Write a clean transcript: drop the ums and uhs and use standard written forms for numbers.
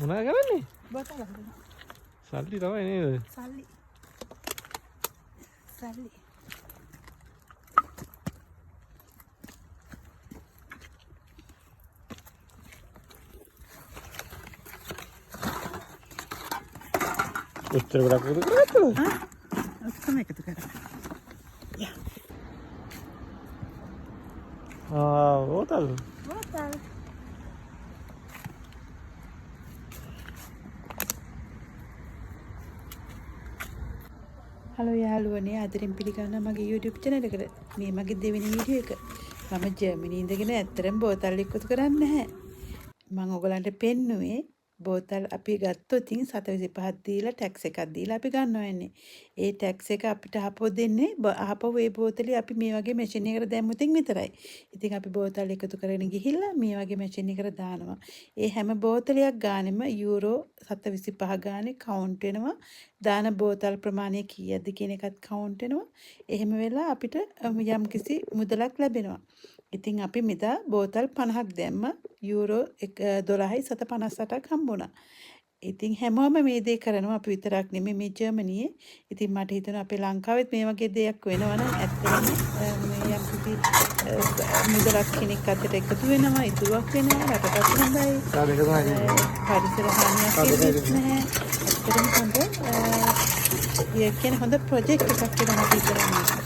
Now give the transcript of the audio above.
මොනා කරන්නේ? බෝතල හදනවා. සල්ලි තමයි නේද? සල්ලි. උත්තර ගොඩක් එකතු කරගත්තද? ඔක්කොම එකතු කරා. බෝතල්. හලෝ යාළුවනේ අදරින් පිළිගන්න මගේ YouTube channel එකට. මේ මගේ දෙවෙනි වීඩියෝ එක. මම ජර්මනි ඉඳගෙන ඇත්තටම බෝතල් එකතු කරන්නේ නැහැ. මම ඔයගලන්ට පෙන්නුවේ බෝතල් අපි ගත්තොත් 725ක් දීලා ටැක්ස් එකක් දීලා අපි ගන්නවා යන්නේ. ඒ ටැක්ස් එක අපිට ආපහු දෙන්නේ ආපහු ඒ බෝතලේ අපි මේ වගේ මැෂින් එකකට දැම්මුතින් විතරයි. ඉතින් අපි බෝතල් එකතු කරගෙන ගිහිල්ලා මේ වගේ මැෂින් එකකට දානවා. ඒ හැම බෝතලයක් ගානෙම යූරෝ 725 ගානේ කවුන්ට් වෙනවා. දාන බෝතල් ප්‍රමාණය කීයද කියන එකත් කවුන්ට් වෙනවා. එහෙම වෙලා අපිට යම්කිසි මුදලක් ලැබෙනවා. ඉතින් අපි මෙදා බෝතල් 50ක් දැම්ම යූරෝ 12.758ක් හම්බුණා. ඉතින් හැමෝම මේ දේ කරනවා අපි විතරක් නෙමෙයි මේ ජර්මනියේ. ඉතින් මට හිතෙනවා අපේ ලංකාවෙත් මේ වගේ දෙයක් වෙනවනම් ඇත්තටම මේ යම්කිසි මුදලක් කෙනෙක් අතට එකතු වෙනවා, ඉතුරුවක් වෙනවා, රටටත් හොඳයි. පරිසර හානියක් වෙන්නේ නැහැ. ඇත්තටම හොඳ හොඳ ප්‍රොජෙක්ට් එකක් කියලා මට හිතෙනවා.